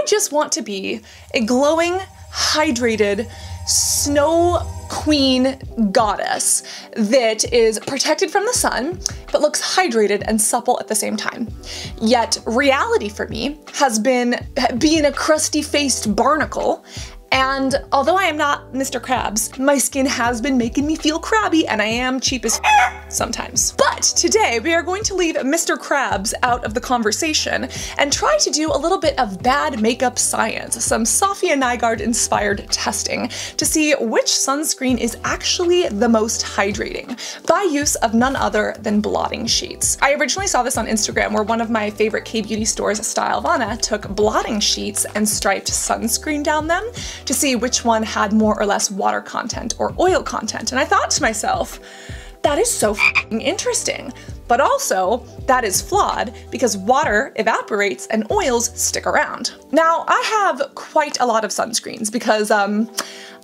just want to be a glowing, hydrated, snow queen goddess that is protected from the sun, but looks hydrated and supple at the same time. Yet reality for me has been being a crusty-faced barnacle. And although I am not Mr. Krabs, my skin has been making me feel crabby, and I am cheap as sometimes. But today we are going to leave Mr. Krabs out of the conversation and try to do a little bit of bad makeup science, some Sofia Nygaard inspired testing to see which sunscreen is actually the most hydrating by use of none other than blotting sheets. I originally saw this on Instagram where one of my favorite K-beauty stores, Stylevana, took blotting sheets and striped sunscreen down them to see which one had more or less water content or oil content. And I thought to myself, that is so f***ing interesting. But also, that is flawed because water evaporates and oils stick around. Now, I have quite a lot of sunscreens because I'm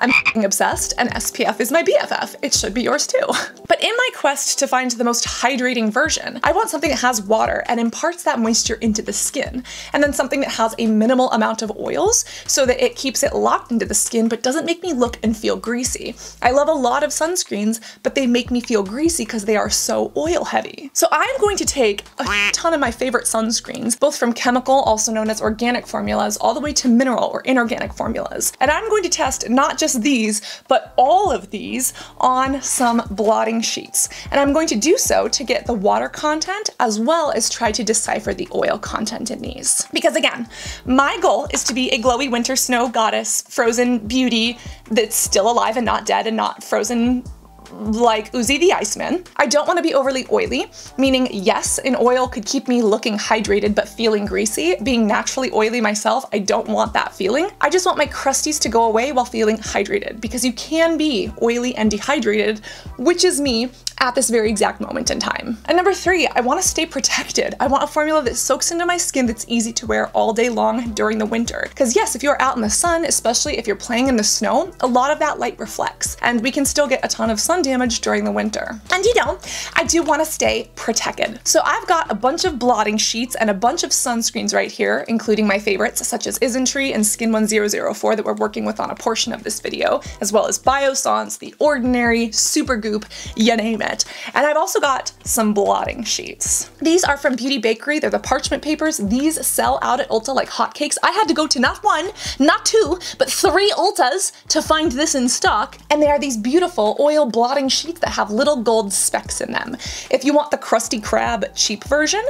f***ing obsessed and SPF is my BFF. It should be yours too. But in my quest to find the most hydrating version, I want something that has water and imparts that moisture into the skin, and then something that has a minimal amount of oils so that it keeps it locked into the skin but doesn't make me look and feel greasy. I love a lot of sunscreens, but they make me feel greasy because they are so oil heavy. So I'm going to take a ton of my favorite sunscreens, both from chemical, also known as organic formulas, all the way to mineral or inorganic formulas. And I'm going to test not just these, but all of these on some blotting sheets. And I'm going to do so to get the water content as well as try to decipher the oil content in these. Because again, my goal is to be a glowy winter snow goddess, frozen beauty that's still alive and not dead and not frozen like Uzi the Iceman. I don't want to be overly oily, meaning yes, an oil could keep me looking hydrated but feeling greasy. Being naturally oily myself, I don't want that feeling. I just want my crusties to go away while feeling hydrated, because you can be oily and dehydrated, which is me at this very exact moment in time. And number 3, I want to stay protected. I want a formula that soaks into my skin that's easy to wear all day long during the winter. Because yes, if you're out in the sun, especially if you're playing in the snow, a lot of that light reflects, and we can still get a ton of sun damage during the winter. And you know, I do want to stay protected. So I've got a bunch of blotting sheets and a bunch of sunscreens right here, including my favorites such as Isntree and Skin 1004 that we're working with on a portion of this video, as well as Biossance, The Ordinary, Supergoop, you name it. And I've also got some blotting sheets. These are from Beauty Bakery. They're the parchment papers. These sell out at Ulta like hotcakes. I had to go to not 1, not 2, but 3 Ultas to find this in stock. And they are these beautiful oil blotting sheets that have little gold specks in them. If you want the Krusty Krab cheap version,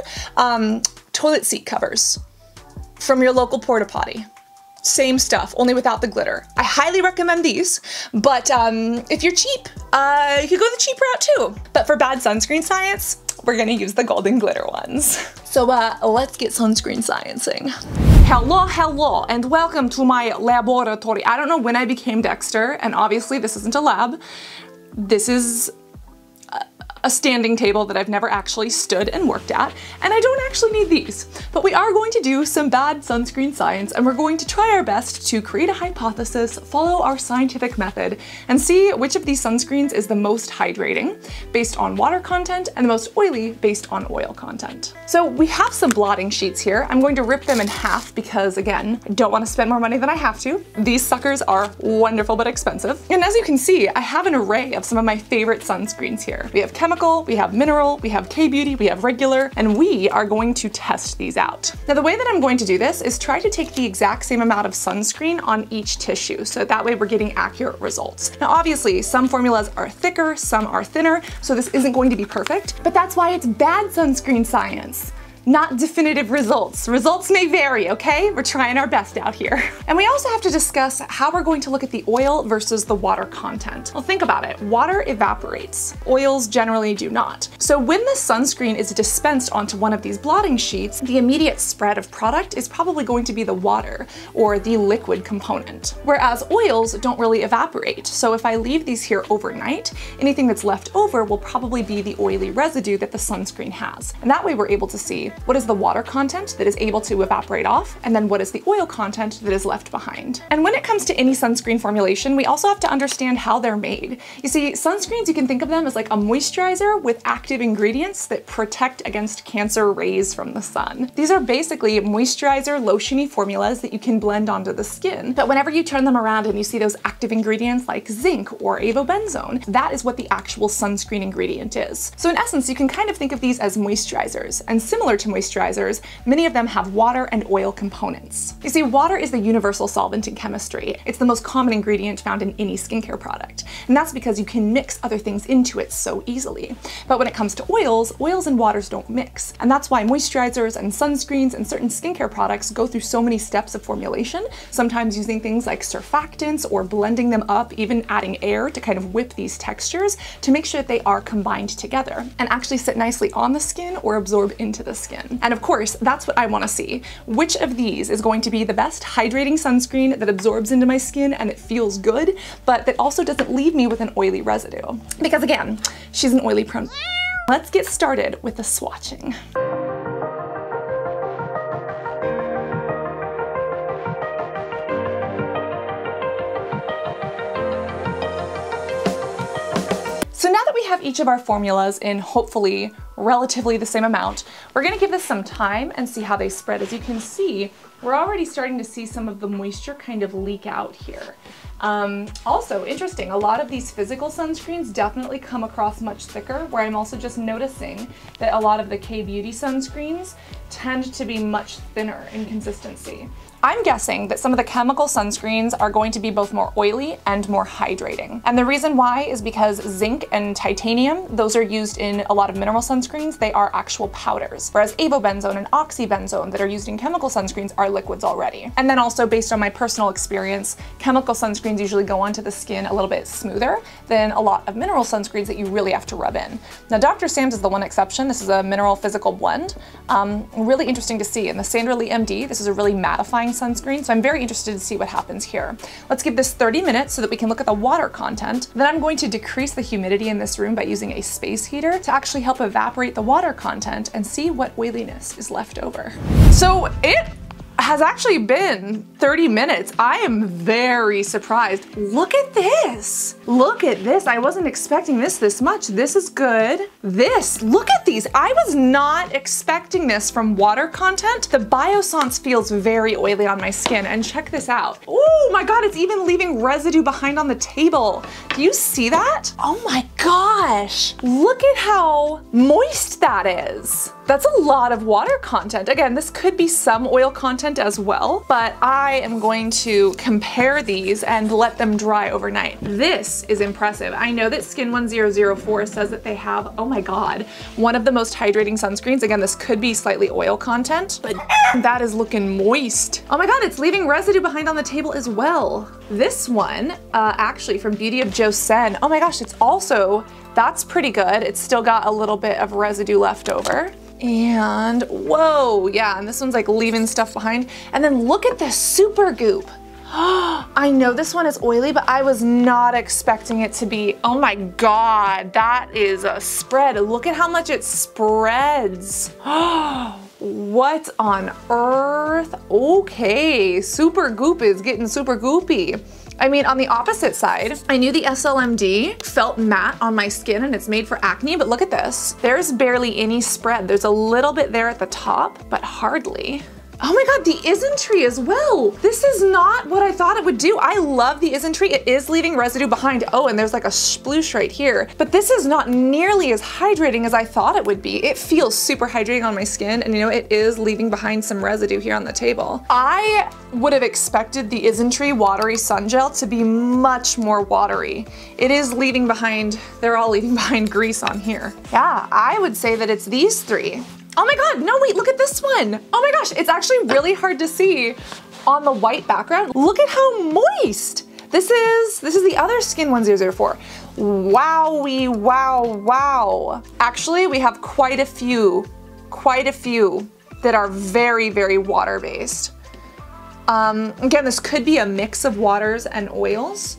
toilet seat covers from your local porta potty. Same stuff, only without the glitter. I highly recommend these, but if you're cheap, you could go the cheap route too. But for bad sunscreen science, we're gonna use the golden glitter ones. So let's get sunscreen sciencing. Hello, and welcome to my laboratory. I don't know when I became Dexter, and obviously this isn't a lab. This is a standing table that I've never actually stood and worked at, and I don't actually need these. But we are going to do some bad sunscreen science, and we're going to try our best to create a hypothesis, follow our scientific method, and see which of these sunscreens is the most hydrating based on water content and the most oily based on oil content. So we have some blotting sheets here. I'm going to rip them in half because, again, I don't want to spend more money than I have to. These suckers are wonderful but expensive. And as you can see, I have an array of some of my favorite sunscreens here. We have chemical, we have mineral, we have K-beauty, we have regular, and we are going to test these out. Now the way that I'm going to do this is try to take the exact same amount of sunscreen on each tissue, so that way we're getting accurate results. Now obviously some formulas are thicker, some are thinner, so this isn't going to be perfect, but that's why it's bad sunscreen science. Not definitive results. Results may vary, okay? We're trying our best out here. And we also have to discuss how we're going to look at the oil versus the water content. Well, think about it. Water evaporates. Oils generally do not. So when the sunscreen is dispensed onto one of these blotting sheets, the immediate spread of product is probably going to be the water or the liquid component. Whereas oils don't really evaporate. So if I leave these here overnight, anything that's left over will probably be the oily residue that the sunscreen has. And that way we're able to see what is the water content that is able to evaporate off, and then what is the oil content that is left behind. And when it comes to any sunscreen formulation, we also have to understand how they're made. You see, sunscreens, you can think of them as like a moisturizer with active ingredients that protect against cancer rays from the sun. These are basically moisturizer, lotiony formulas that you can blend onto the skin. But whenever you turn them around and you see those active ingredients like zinc or avobenzone, that is what the actual sunscreen ingredient is. So in essence, you can kind of think of these as moisturizers. And similar to moisturizers, many of them have water and oil components. You see, water is the universal solvent in chemistry. It's the most common ingredient found in any skincare product. And that's because you can mix other things into it so easily. But when it comes to oils and waters don't mix. And that's why moisturizers and sunscreens and certain skincare products go through so many steps of formulation, sometimes using things like surfactants or blending them up, even adding air to kind of whip these textures to make sure that they are combined together and actually sit nicely on the skin or absorb into the skin. And of course, that's what I want to see. Which of these is going to be the best hydrating sunscreen that absorbs into my skin and it feels good, but that also doesn't leave me with an oily residue? Because again, she's an oily prone. Let's get started with the swatching. So now that we have each of our formulas in hopefully relatively the same amount, we're gonna give this some time and see how they spread. As you can see, we're already starting to see some of the moisture kind of leak out here. Also interesting, a lot of these physical sunscreens definitely come across much thicker, where I'm also just noticing that a lot of the K-Beauty sunscreens tend to be much thinner in consistency. I'm guessing that some of the chemical sunscreens are going to be both more oily and more hydrating. And the reason why is because zinc and titanium, those are used in a lot of mineral sunscreens, they are actual powders. Whereas avobenzone and oxybenzone that are used in chemical sunscreens are liquids already. And then also based on my personal experience, chemical sunscreens usually go onto the skin a little bit smoother than a lot of mineral sunscreens that you really have to rub in. Now Dr. Sam's is the one exception. This is a mineral physical blend. Really interesting to see. And the Sandra Lee MD, this is a really mattifying sunscreen, so I'm very interested to see what happens here. Let's give this 30 minutes so that we can look at the water content. Then I'm going to decrease the humidity in this room by using a space heater to actually help evaporate the water content and see what oiliness is left over. So it has actually been 30 minutes. I am very surprised. Look at this. Look at this. I wasn't expecting this much. This is good. Look at these. I was not expecting this from water content. The Biossance feels very oily on my skin, and check this out. Oh my God, it's even leaving residue behind on the table. Do you see that? Oh my gosh. Look at how moist that is. That's a lot of water content. Again, this could be some oil content as well, but I am going to compare these and let them dry overnight. This is impressive. I know that Skin 1004 says that they have, oh my God, one of the most hydrating sunscreens. Again, this could be slightly oil content, but that is looking moist. Oh my God, it's leaving residue behind on the table as well. This one, actually from Beauty of Joseon, oh my gosh, it's also, that's pretty good. It's still got a little bit of residue left over. And whoa, yeah, and this one's like leaving stuff behind. And then look at this Super Goop. I know this one is oily, but I was not expecting it to be, oh my God, that is a spread. Look at how much it spreads. What on earth? Okay, Super Goop is getting super goopy. I mean, on the opposite side, I knew the SLMD felt matte on my skin and it's made for acne, but look at this. There's barely any spread. There's a little bit there at the top, but hardly. Oh my God, the Isntree as well. This is not what I thought it would do. I love the Isntree. It is leaving residue behind. Oh, and there's like a sploosh right here. But this is not nearly as hydrating as I thought it would be. It feels super hydrating on my skin, and you know, it is leaving behind some residue here on the table. I would have expected the Isntree Watery Sun Gel to be much more watery. It is leaving behind, they're all leaving behind grease on here. Yeah, I would say that it's these three. Oh my God, no wait, look at this one. Oh my gosh, it's actually really hard to see on the white background. Look at how moist. This is the other Skin 1004. Wowie, wow. Actually, we have quite a few that are very, very water-based. Again, this could be a mix of waters and oils,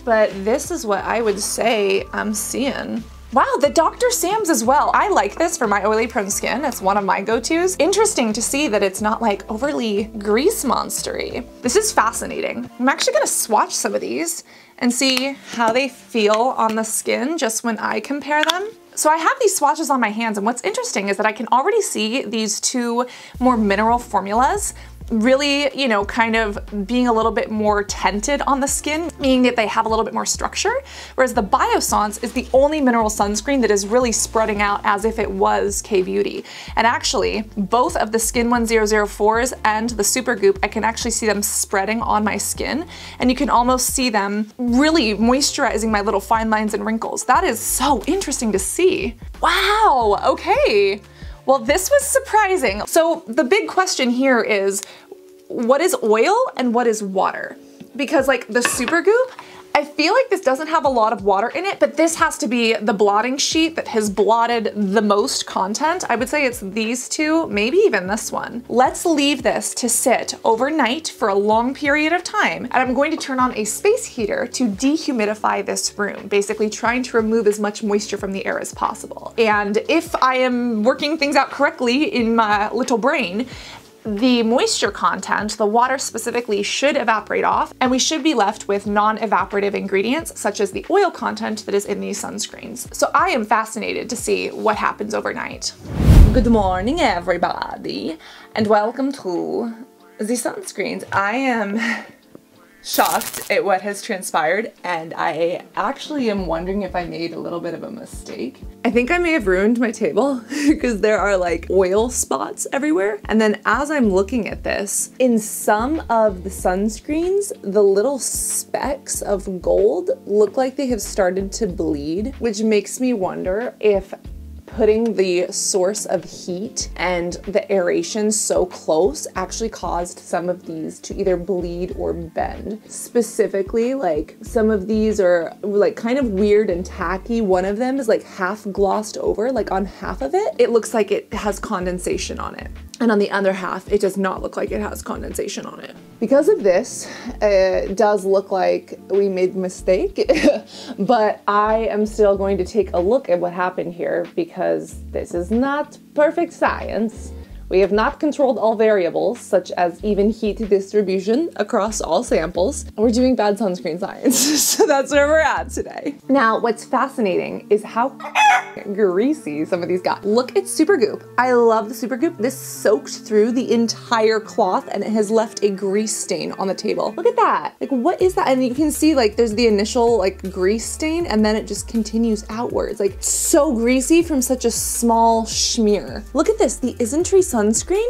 but this is what I would say I'm seeing. Wow, the Dr. Sam's as well. I like this for my oily prone skin. It's one of my go-tos. Interesting to see that it's not like overly grease monstery. This is fascinating. I'm actually gonna swatch some of these and see how they feel on the skin just when I compare them. So I have these swatches on my hands, and what's interesting is that I can already see these two more mineral formulas really, you know, kind of being a little bit more tinted on the skin, meaning that they have a little bit more structure, whereas the Biossance is the only mineral sunscreen that is really spreading out as if it was K-Beauty. And actually, both of the Skin 1004s and the Supergoop, I can actually see them spreading on my skin, and you can almost see them really moisturizing my little fine lines and wrinkles. That is so interesting to see. Wow, okay. Well, this was surprising. So the big question here is, what is oil and what is water? Because like the Supergoop, I feel like this doesn't have a lot of water in it, but this has to be the blotting sheet that has blotted the most content. I would say it's these two, maybe even this one. Let's leave this to sit overnight for a long period of time. And I'm going to turn on a space heater to dehumidify this room, basically trying to remove as much moisture from the air as possible. And if I am working things out correctly in my little brain, the moisture content, the water specifically, should evaporate off, and we should be left with non-evaporative ingredients such as the oil content that is in these sunscreens. So I am fascinated to see what happens overnight. Good morning, everybody, and welcome to the sunscreens. I am shocked at what has transpired, and I actually am wondering if I made a little bit of a mistake. I think I may have ruined my table because there are like oil spots everywhere. And then as I'm looking at this, in some of the sunscreens, the little specks of gold look like they have started to bleed, which makes me wonder if putting the source of heat and the aeration so close actually caused some of these to either bleed or bend. Specifically, like some of these are like kind of weird and tacky. One of them is like half glossed over, like on half of it, it looks like it has condensation on it. And on the other half, it does not look like it has condensation on it. Because of this, it does look like we made a mistake, but I am still going to take a look at what happened here because this is not perfect science. We have not controlled all variables, such as even heat distribution across all samples. We're doing bad sunscreen science, so that's where we're at today. Now, what's fascinating is how greasy some of these got. Look at Supergoop. I love the Supergoop. This soaked through the entire cloth and it has left a grease stain on the table. Look at that. Like, what is that? And you can see like there's the initial like grease stain and then it just continues outwards. Like, so greasy from such a small smear. Look at this, the Isntree sunscreen.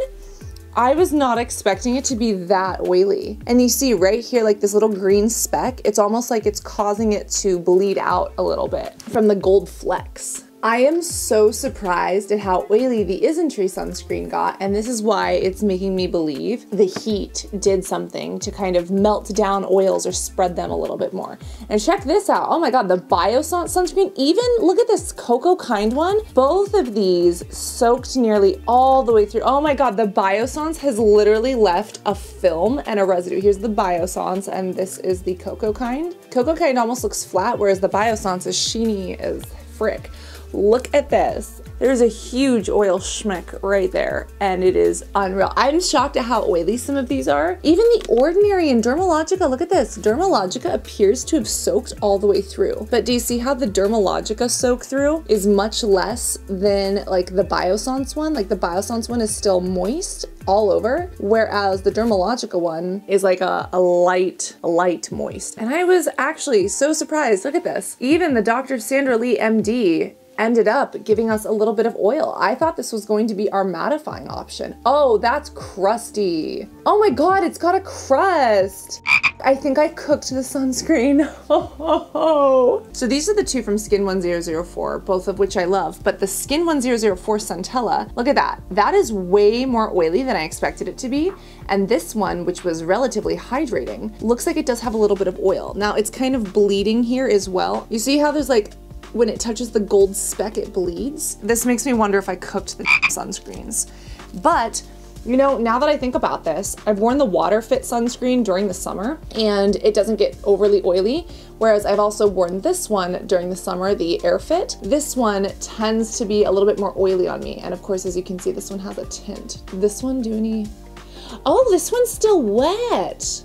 I was not expecting it to be that oily. And you see right here, like this little green speck, it's almost like it's causing it to bleed out a little bit from the gold flecks. I am so surprised at how oily the Isntree sunscreen got, and this is why it's making me believe the heat did something to kind of melt down oils or spread them a little bit more. And check this out. Oh my God, the Biossance sunscreen, even look at this Cocoa Kind one. Both of these soaked nearly all the way through. Oh my God, the Biossance has literally left a film and a residue. Here's the Biossance, and this is the Cocoa Kind. Cocoa Kind almost looks flat, whereas the Biossance is sheeny as frick. Look at this. There's a huge oil schmeck right there, and it is unreal. I'm shocked at how oily some of these are. Even the Ordinary and Dermalogica, look at this. Dermalogica appears to have soaked all the way through. But do you see how the Dermalogica soak through is much less than like the Biossance one? Like the Biossance one is still moist all over, whereas the Dermalogica one is like a light moist. And I was actually so surprised. Look at this. Even the Dr. Cassandra Lee MD ended up giving us a little bit of oil. I thought this was going to be our mattifying option. Oh, that's crusty. Oh my God, it's got a crust. I think I cooked the sunscreen. So these are the two from Skin 1004, both of which I love, but the Skin 1004 Centella, look at that. That is way more oily than I expected it to be. And this one, which was relatively hydrating, looks like it does have a little bit of oil. Now it's kind of bleeding here as well. You see how there's like, when it touches the gold speck, it bleeds? This makes me wonder if I cooked the sunscreens. But, you know, now that I think about this, I've worn the Water Fit sunscreen during the summer and it doesn't get overly oily. Whereas I've also worn this one during the summer, the Airfit. This one tends to be a little bit more oily on me. And of course, as you can see, this one has a tint. This one do any? Oh, this one's still wet.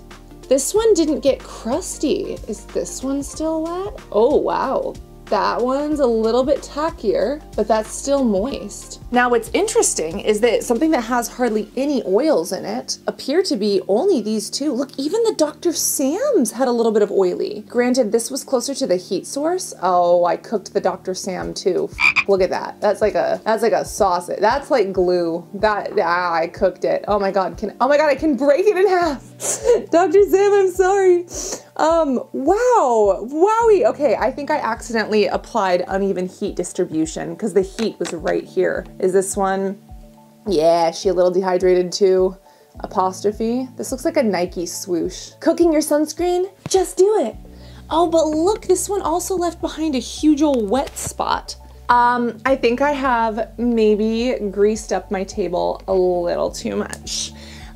This one didn't get crusty. Is this one still wet? Oh, wow. That one's a little bit tackier, but that's still moist. Now what's interesting is that something that has hardly any oils in it appear to be only these two. Look, even the Dr. Sam's had a little bit of oily. Granted, this was closer to the heat source. Oh, I cooked the Dr. Sam too. Look at that. That's like a sausage. That's like glue. I cooked it. Oh my God, I can break it in half. Dr. Sam, I'm sorry. Wow, wowie. Okay, I think I accidentally applied uneven heat distribution because the heat was right here. Is this one? Yeah, she a little dehydrated too. Apostrophe. This looks like a Nike swoosh. Cooking your sunscreen? Just do it. Oh, but look, this one also left behind a huge old wet spot. I think I have maybe greased up my table a little too much.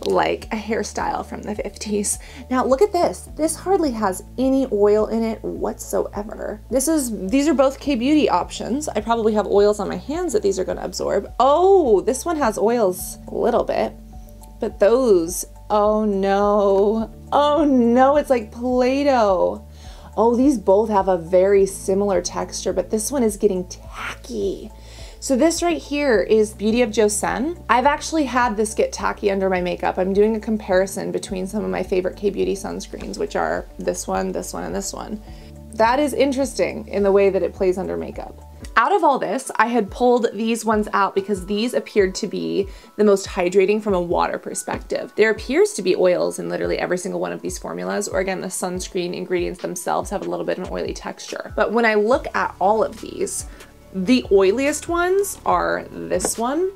Like a hairstyle from the 50s. Now look at this. This hardly has any oil in it whatsoever. These are both K-Beauty options. I probably have oils on my hands that these are gonna absorb. Oh, this one has oils a little bit, but those, oh no. Oh no, it's like Play-Doh. Oh, these both have a very similar texture, but this one is getting tacky. So this right here is Beauty of Joseon. I've actually had this get tacky under my makeup. I'm doing a comparison between some of my favorite K-Beauty sunscreens, which are this one, and this one. That is interesting in the way that it plays under makeup. Out of all this, I had pulled these ones out because these appeared to be the most hydrating from a water perspective. There appears to be oils in literally every single one of these formulas, or again, the sunscreen ingredients themselves have a little bit of an oily texture. But when I look at all of these, the oiliest ones are this one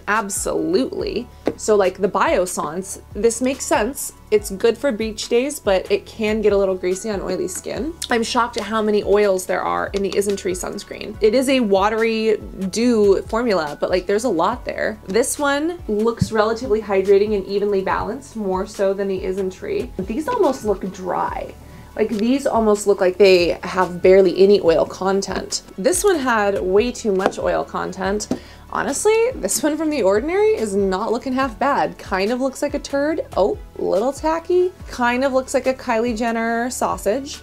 absolutely. So like the Biossance, this makes sense. It's good for beach days, but it can get a little greasy on oily skin. I'm shocked at how many oils there are in the Isntree sunscreen. It is a watery dew formula, but like there's a lot there. This one looks relatively hydrating and evenly balanced, more so than the Isntree. These almost look dry. Like these almost look like they have barely any oil content. This one had way too much oil content. Honestly, this one from The Ordinary is not looking half bad. Kind of looks like a turd. Oh, little tacky. Kind of looks like a Kylie Jenner sausage,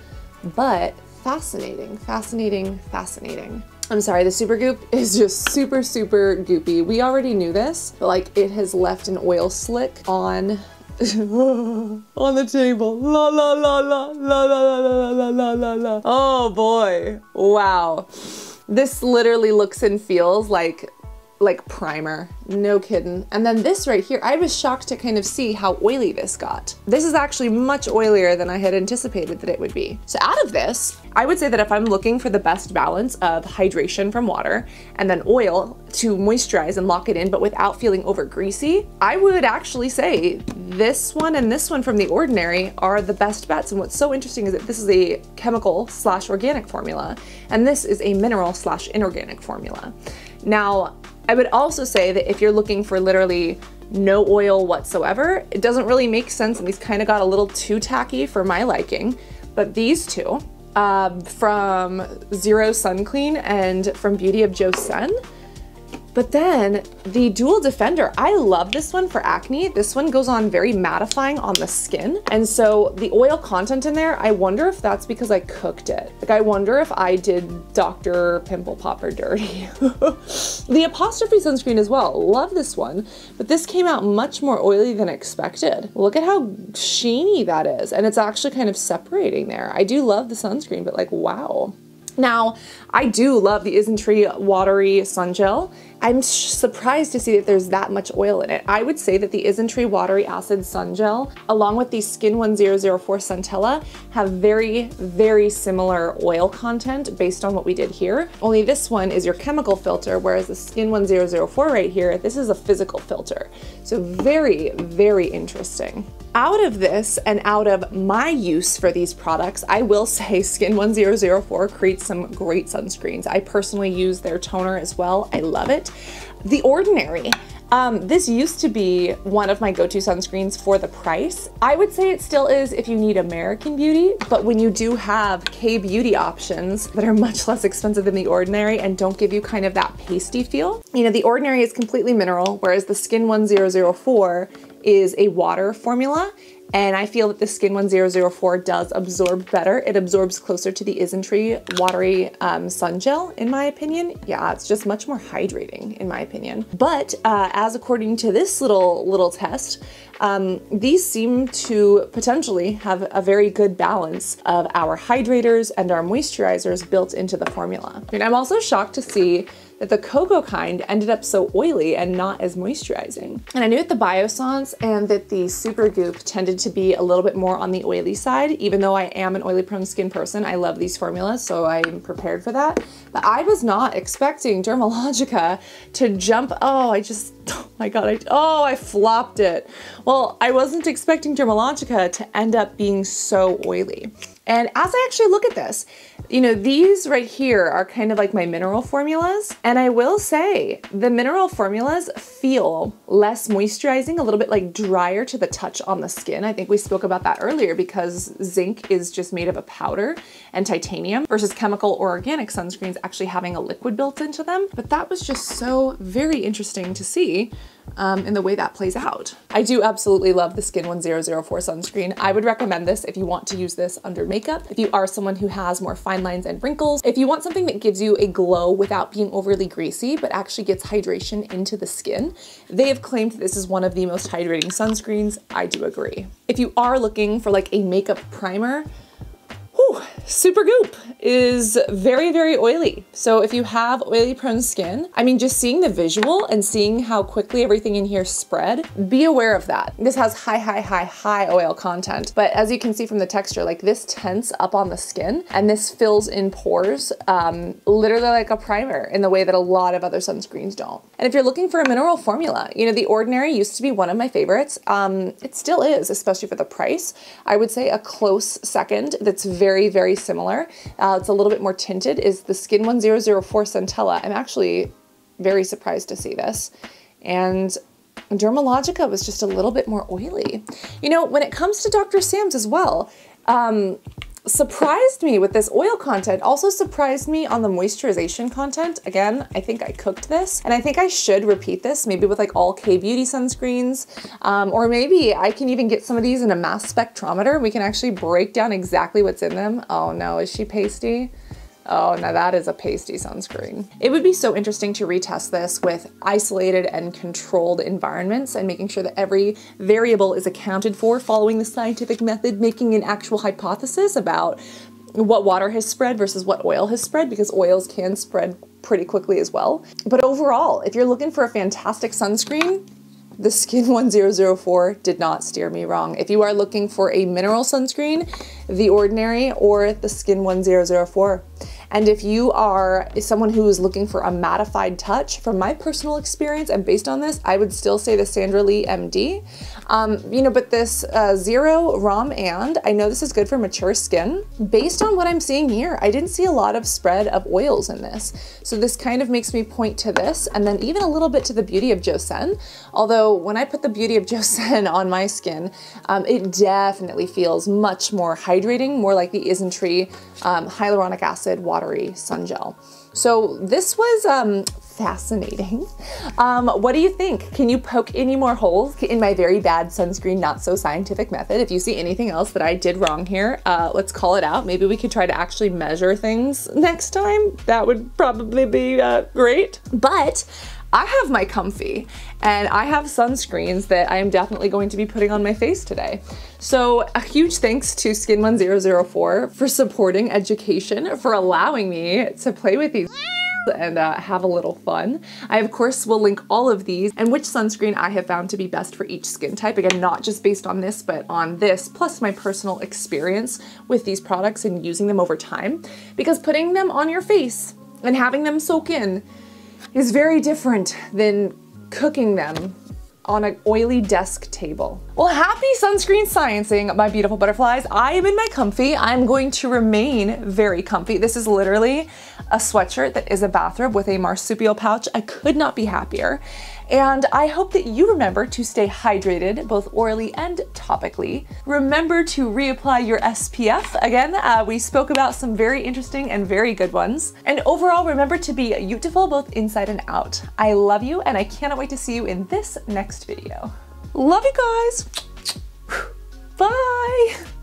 but fascinating, fascinating, fascinating. I'm sorry, the Super Goop is just super, super goopy. We already knew this, but like it has left an oil slick on on the table. La la la la la la la la la la la. Oh boy. Wow. This literally looks and feels like primer. No kidding. And then this right here, I was shocked to kind of see how oily this got. This is actually much oilier than I had anticipated that it would be. So out of this, I would say that if I'm looking for the best balance of hydration from water and then oil to moisturize and lock it in, but without feeling over greasy, I would actually say this one and this one from The Ordinary are the best bets. And what's so interesting is that this is a chemical/organic formula, and this is a mineral/inorganic formula. Now, I would also say that if you're looking for literally no oil whatsoever, it doesn't really make sense, and these kind of got a little too tacky for my liking. But these two, from Zero Sun Clean and from Beauty of Joseon. But then the Dual Defender, I love this one for acne. This one goes on very mattifying on the skin. And so the oil content in there, I wonder if that's because I cooked it. Like I wonder if I did Dr. Pimple Popper dirty. The Apostrophe sunscreen as well, love this one. But this came out much more oily than expected. Look at how sheeny that is. And it's actually kind of separating there. I do love the sunscreen, but like, wow. Now, I do love the Isntree Watery Sun Gel. I'm surprised to see that there's that much oil in it. I would say that the Isntree Watery Acid Sun Gel, along with the Skin 1004 Centella, have very, very similar oil content based on what we did here. Only this one is your chemical filter, whereas the Skin 1004 right here, this is a physical filter. So very, very interesting. Out of this and out of my use for these products, I will say Skin 1004 creates some great sunscreens. I personally use their toner as well. I love it. The Ordinary. This used to be one of my go-to sunscreens for the price. I would say it still is if you need American Beauty, but when you do have K-Beauty options that are much less expensive than The Ordinary and don't give you kind of that pasty feel. You know, The Ordinary is completely mineral, whereas the Skin 1004 is a water formula. And I feel that the Skin 1004 does absorb better. It absorbs closer to the Isntree watery sun gel, in my opinion. Yeah, it's just much more hydrating, in my opinion. But as according to this little test, these seem to potentially have a very good balance of our hydrators and our moisturizers built into the formula. And I'm also shocked to see that the cocoa kind ended up so oily and not as moisturizing. And I knew that the Biossance and that the Supergoop tended to be a little bit more on the oily side. Even though I am an oily prone skin person, I love these formulas, so I'm prepared for that. But I was not expecting Dermalogica to jump, oh my God, I flopped it. Well, I wasn't expecting Dermalogica to end up being so oily. And as I actually look at this, you know, these right here are kind of like my mineral formulas. And I will say the mineral formulas feel less moisturizing, a little bit like drier to the touch on the skin. I think we spoke about that earlier because zinc is just made of a powder and titanium versus chemical or organic sunscreens actually having a liquid built into them. But that was just so very interesting to see in the way that plays out. I do absolutely love the Skin 1004 sunscreen. I would recommend this if you want to use this under makeup, if you are someone who has more fine lines and wrinkles, if you want something that gives you a glow without being overly greasy, but actually gets hydration into the skin. They have claimed this is one of the most hydrating sunscreens. I do agree. If you are looking for like a makeup primer, Supergoop is very, very oily. So if you have oily prone skin, I mean, just seeing the visual and seeing how quickly everything in here spread, be aware of that. This has high oil content, but as you can see from the texture, like this tense up on the skin and this fills in pores, literally like a primer in the way that a lot of other sunscreens don't. And if you're looking for a mineral formula, you know, The Ordinary used to be one of my favorites. It still is, especially for the price. I would say a close second that's very, very similar. It's a little bit more tinted is the Skin 1004 Centella. I'm actually very surprised to see this. And Dermalogica was just a little bit more oily. You know, when it comes to Dr. Sam's as well, surprised me with this oil content, also surprised me on the moisturization content. Again, I think I cooked this and I think I should repeat this maybe with like all K-Beauty sunscreens, or maybe I can even get some of these in a mass spectrometer. We can actually break down exactly what's in them. Oh no, is she pasty? Oh, now that is a pasty sunscreen. It would be so interesting to retest this with isolated and controlled environments and making sure that every variable is accounted for, following the scientific method, making an actual hypothesis about what water has spread versus what oil has spread, because oils can spread pretty quickly as well. But overall, if you're looking for a fantastic sunscreen, the Skin 1004 did not steer me wrong. If you are looking for a mineral sunscreen, The Ordinary or the Skin 1004. And if you are someone who is looking for a mattified touch, from my personal experience and based on this, I would still say the Sandra Lee MD. You know, but this Zero Rom And, I know this is good for mature skin. Based on what I'm seeing here, I didn't see a lot of spread of oils in this. So this kind of makes me point to this, and then even a little bit to the Beauty of Joseon. Although when I put the Beauty of Joseon on my skin, it definitely feels much more hydrating, more like the Isntree hyaluronic acid watery sun gel. So this was fascinating. What do you think? Can you poke any more holes in my very bad sunscreen, not so scientific method? If you see anything else that I did wrong here, let's call it out. Maybe we could try to actually measure things next time. That would probably be great. But I have my comfy and I have sunscreens that I am definitely going to be putting on my face today. So a huge thanks to Skin 1004 for supporting education, for allowing me to play with these and have a little fun. I of course will link all of these and which sunscreen I have found to be best for each skin type. Again, not just based on this, but on this, plus my personal experience with these products and using them over time. Because putting them on your face and having them soak in is very different than cooking them on an oily desk table. Well, happy sunscreen sciencing, my beautiful butterflies. I am in my comfy. I'm going to remain very comfy. This is literally a sweatshirt that is a bathrobe with a marsupial pouch. I could not be happier. And I hope that you remember to stay hydrated, both orally and topically. Remember to reapply your SPF. Again, we spoke about some very interesting and very good ones. And overall, remember to be beautiful both inside and out. I love you, and I cannot wait to see you in this next video. Love you guys. Bye.